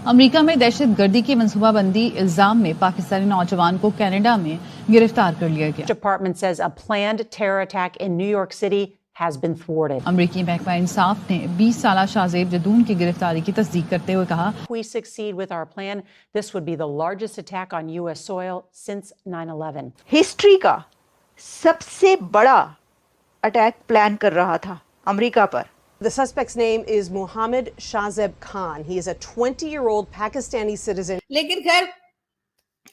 امریکہ میں دہشت گردی کی منصوبہ بندی الزام میں پاکستانی نوجوان کو کینیڈا میں گرفتار کر لیا گیا. Department says a planned terror attack in New York City has been thwarted. امریکی محکمہ انصاف نے 20 سالہ شاذیب جدون کی گرفتاری کی تصدیق کرتے ہوئے کہا If we succeed with our plan, this would be the largest attack on U.S. soil since 9/11. History کا سب سے بڑا اٹیک پلان کر رہا تھا امریکہ پر. The suspect's name is Mohammed Shahzeb Khan. He is a 20-year-old Pakistani citizen. لیکن خیر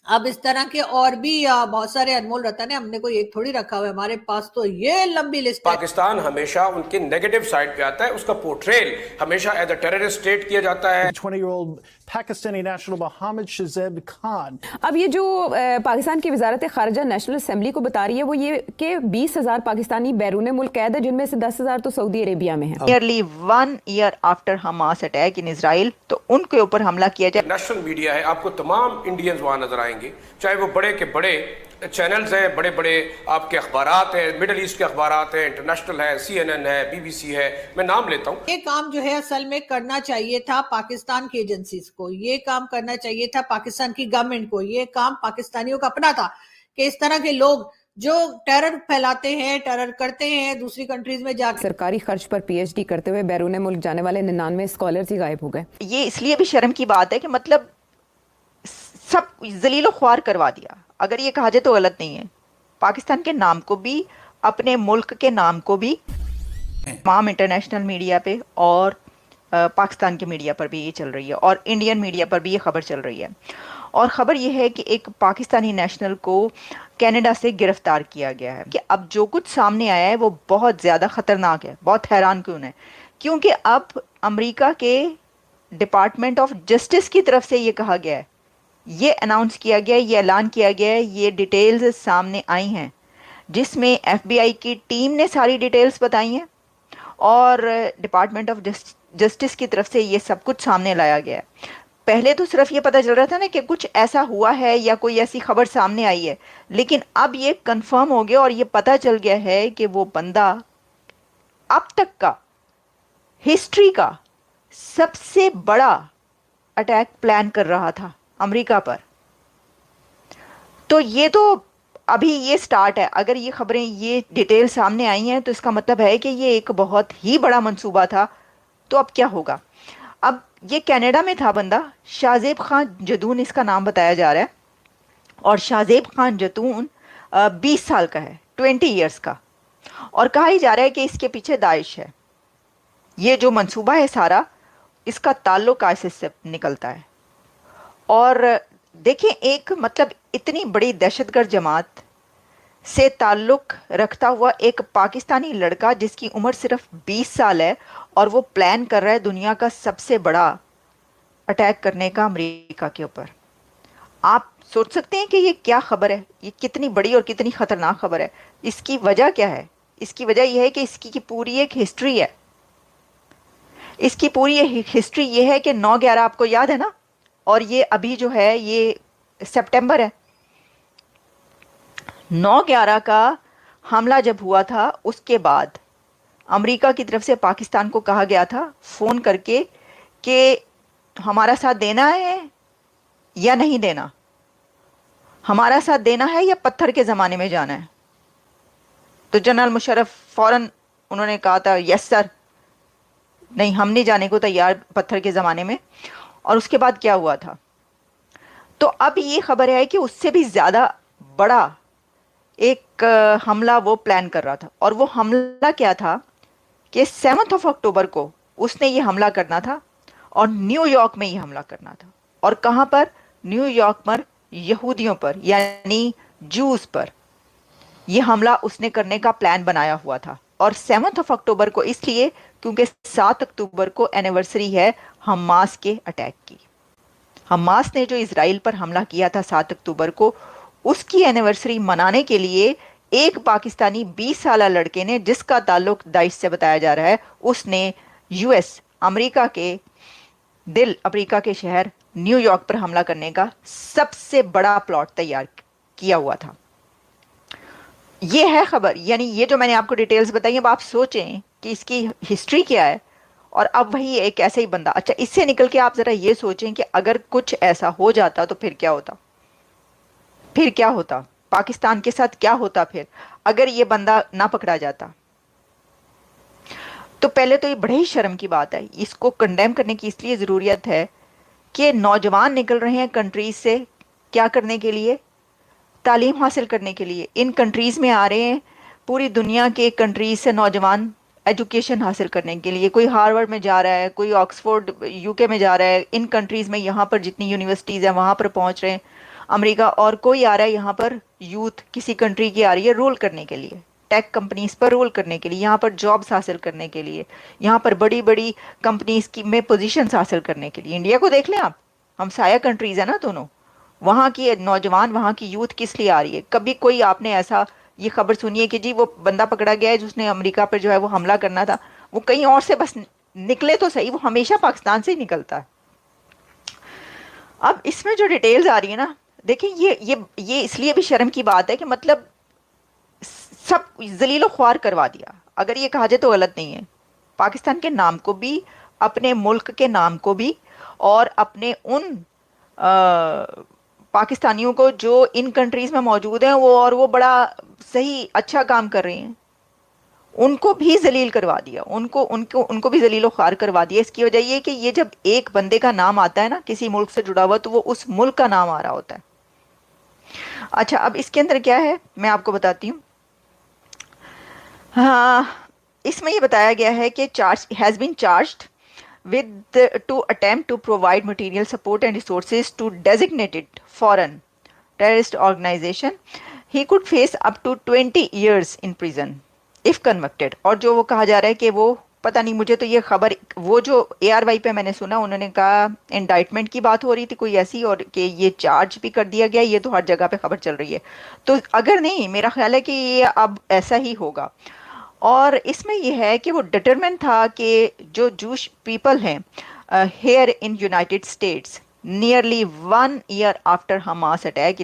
اب اس طرح کے اور بھی بہت سارے انمول رتن ہیں، ہم نے کوئی ایک تھوڑی رکھا ہوا ہے، ہمارے پاس تو یہ لمبی لسٹ ہے. پاکستان ہمیشہ ان کے نیگیٹو سائڈ پہ آتا ہے، اس کا پورٹریل ہمیشہ ایز اے ٹیررسٹ اسٹیٹ کیا جاتا ہے. 20-year-old Pakistani national Mohammed Shahzeb Khan. اب یہ جو پاکستان کی وزارت خارجہ نیشنل اسمبلی کو بتا رہی ہے وہ یہ کہ 20,000 پاکستانی بیرون ملک قید ہے، جن میں سے 10,000 تو سعودی عربیہ میں ہیں. Nearly 1 year after Hamas attack in Israel تو ان کے اوپر حملہ کیا جائے. نیشنل میڈیا ہے، آپ کو تمام انڈینز وہاں نظر آئیں گے، چاہے وہ بڑے کے بڑے چینلز ہیں، بڑے بڑے آپ کے اخبارات ہیں، مڈل ایسٹ کے اخبارات ہیں، انٹرنیشنل ہے، CNN ہے، BBC ہے، میں نام لیتا ہوں. یہ کام جو ہے اصل میں کرنا چاہیے تھا پاکستان کی ایجنسیز کو، یہ کام کرنا چاہیے تھا پاکستان کی گورنمنٹ کو، یہ کام پاکستانیوں کا اپنا تھا کہ اس طرح کے لوگ جو ٹیرر پھیلاتے ہیں، ٹیرر کرتے ہیں، دوسری کنٹریز میں جا کے سرکاری خرچ پر PhD کرتے ہوئے بیرون ملک جانے والے 99 اسکالرز ہی غائب ہو گئے. یہ اس لیے بھی شرم کی بات ہے کہ مطلب سب ذلیل و خوار کروا دیا. اگر یہ کہا جائے تو غلط نہیں ہے. پاکستان کے نام کو بھی، اپنے ملک کے نام کو بھی تمام انٹرنیشنل میڈیا پہ اور پاکستان کے میڈیا پر بھی یہ چل رہی ہے اور انڈین میڈیا پر بھی یہ خبر چل رہی ہے. اور خبر یہ ہے کہ ایک پاکستانی نیشنل کو کینیڈا سے گرفتار کیا گیا ہے. کہ اب جو کچھ سامنے آیا ہے وہ بہت زیادہ خطرناک ہے. بہت حیران کیوں ہے، کیونکہ اب امریکہ کے ڈپارٹمنٹ آف جسٹس کی طرف سے یہ کہا گیا ہے، یہ اناؤنس کیا گیا ہے، یہ اعلان کیا گیا ہے، یہ ڈیٹیلز سامنے آئی ہیں جس میں FBI کی ٹیم نے ساری ڈیٹیلز بتائی ہیں اور ڈپارٹمنٹ آف جسٹس کی طرف سے یہ سب کچھ سامنے لایا گیا ہے. پہلے تو صرف یہ پتہ چل رہا تھا نا کہ کچھ ایسا ہوا ہے یا کوئی ایسی خبر سامنے آئی ہے، لیکن اب یہ کنفرم ہو گیا اور یہ پتہ چل گیا ہے کہ وہ بندہ اب تک کا ہسٹری کا سب سے بڑا اٹیک پلان کر رہا تھا امریکہ پر. تو یہ تو ابھی یہ سٹارٹ ہے. اگر یہ خبریں، یہ ڈیٹیل سامنے آئی ہیں تو اس کا مطلب ہے کہ یہ ایک بہت ہی بڑا منصوبہ تھا. تو اب کیا ہوگا؟ اب یہ کینیڈا میں تھا بندہ، شاہزیب خان جدون اس کا نام بتایا جا رہا ہے، اور شاہزیب خان جدون 20 سال کا ہے، 20 ایئرس کا، اور کہا ہی جا رہا ہے کہ اس کے پیچھے داعش ہے. یہ جو منصوبہ ہے سارا، اس کا تعلق ISIS سے نکلتا ہے. اور دیکھیں، ایک مطلب اتنی بڑی دہشت گرد جماعت سے تعلق رکھتا ہوا ایک پاکستانی لڑکا جس کی عمر صرف 20 سال ہے اور وہ پلان کر رہا ہے دنیا کا سب سے بڑا اٹیک کرنے کا امریکہ کے اوپر. آپ سوچ سکتے ہیں کہ یہ کیا خبر ہے، یہ کتنی بڑی اور کتنی خطرناک خبر ہے. اس کی وجہ کیا ہے؟ اس کی وجہ یہ ہے کہ اس کی پوری ایک ہسٹری ہے. اس کی پوری ہسٹری یہ ہے کہ 9/11 آپ کو یاد ہے نا، اور یہ ابھی جو ہے یہ سپٹمبر ہے. 9/11 کا حملہ جب ہوا تھا اس کے بعد امریکہ کی طرف سے پاکستان کو کہا گیا تھا فون کر کے کہ ہمارا ساتھ دینا ہے یا نہیں دینا، ہمارا ساتھ دینا ہے یا پتھر کے زمانے میں جانا ہے. تو جنرل مشرف فوراً انہوں نے کہا تھا یس سر، نہیں ہم نہیں جانے کو تیار پتھر کے زمانے میں. اور اس کے بعد کیا ہوا تھا؟ تو اب یہ خبر ہے کہ اس سے بھی زیادہ بڑا ایک حملہ وہ پلان کر رہا تھا. اور وہ حملہ کیا تھا کہ 7 اکتوبر کو اس نے یہ حملہ کرنا تھا اور نیو یارک میں یہ حملہ کرنا تھا. اور کہاں پر؟ نیو یارک پر یہودیوں پر، یعنی جوز پر یہ حملہ اس نے کرنے کا پلان بنایا ہوا تھا. اور 7 اکتوبر کو اس لیے کیونکہ 7 اکتوبر کو اینیورسری ہے حماس کے اٹیک کی. حماس نے جو اسرائیل پر حملہ کیا تھا 7 اکتوبر کو، اس کی اینیورسری منانے کے لیے ایک پاکستانی 20 سالہ لڑکے نے، جس کا تعلق داعش سے بتایا جا رہا ہے، اس نے US امریکہ کے دل، امریکہ کے شہر نیو یارک پر حملہ کرنے کا سب سے بڑا پلاٹ تیار کیا ہوا تھا. یہ ہے خبر. یعنی یہ جو میں نے آپ کو ڈیٹیلز بتائی، اب آپ سوچیں کہ اس کی ہسٹری کیا ہے اور اب وہی ایک ایسا ہی بندہ. اچھا اس سے نکل کے آپ ذرا یہ سوچیں کہ اگر کچھ ایسا ہو جاتا تو پھر کیا ہوتا, پھر کیا ہوتا, پاکستان کے ساتھ کیا ہوتا پھر اگر یہ بندہ نہ پکڑا جاتا. تو پہلے تو یہ بڑے ہی شرم کی بات ہے, اس کو کنڈیم کرنے کی اس لیے ضروریت ہے کہ نوجوان نکل رہے ہیں کنٹریز سے کیا کرنے کے لیے, تعلیم حاصل کرنے کے لیے. ان کنٹریز میں آ رہے ہیں, پوری دنیا کے کنٹریز سے نوجوان ایجوکیشن حاصل کرنے کے لیے. کوئی ہارورڈ میں جا رہا ہے, کوئی آکسفورڈ یو کے میں جا رہا ہے, ان کنٹریز میں یہاں پر جتنی یونیورسٹیز ہیں وہاں پر پہنچ رہے ہیں, امریکہ, اور کوئی آ رہا ہے یہاں پر یوتھ کسی کنٹری کی آ رہی ہے رول کرنے کے لیے, ٹیک کمپنیز پر رول کرنے کے لیے, یہاں پر جابز حاصل کرنے کے لیے, یہاں پر بڑی بڑی کمپنیز کی میں پوزیشنز حاصل کرنے کے لیے. انڈیا کو دیکھ لیں آپ, ہمسایہ کنٹریز ہیں نا دونوں, وہاں کی نوجوان, وہاں کی یوتھ کس لیے آ رہی ہے؟ کبھی کوئی آپ نے ایسا یہ خبر سنی ہے کہ جی وہ بندہ پکڑا گیا ہے جس نے امریکہ پر جو ہے وہ حملہ کرنا تھا, وہ کہیں اور سے بس نکلے تو صحیح, وہ ہمیشہ پاکستان سے ہی نکلتا ہے. اب اس میں جو ڈیٹیلز آ رہی ہے نا, دیکھیں یہ اس لیے بھی شرم کی بات ہے کہ مطلب سب ذلیل و خوار کروا دیا. اگر یہ کہا جائے تو غلط نہیں ہے, پاکستان کے نام کو بھی, اپنے ملک کے نام کو بھی, اور اپنے ان پاکستانیوں کو جو ان کنٹریز میں موجود ہیں وہ بڑا صحیح اچھا کام کر رہے ہیں, ان کو بھی ذلیل کروا دیا, ان کو بھی ذلیل و خوار کروا دیا. اس کی وجہ یہ کہ یہ جب ایک بندے کا نام آتا ہے نا کسی ملک سے جڑا ہوا, تو وہ اس ملک کا نام آ رہا ہوتا ہے. اچھا اب اس کے اندر کیا ہے میں آپ کو بتاتی ہوں. ہاں اس میں یہ بتایا گیا ہے کہ has been charged with to attempt to provide material support and resources to designated foreign terrorist organization. He could face up to 20 years in prison if convicted. اور جو وہ کہا جا رہا ہے کہ وہ پتہ نہیں, مجھے تو یہ خبر وہ جو ARY پہ میں نے سنا, انہوں نے کہا انڈائٹمنٹ کی بات ہو رہی تھی کوئی ایسی, اور کہ یہ چارج بھی کر دیا گیا. یہ تو ہر جگہ پہ خبر چل رہی ہے, تو اگر نہیں, میرا خیال ہے کہ یہ اب ایسا ہی ہوگا. اور اس میں یہ ہے کہ وہ ڈٹرمن تھا کہ جو جوش پیپل ہیں here in United States nearly 1 year after Hamas attack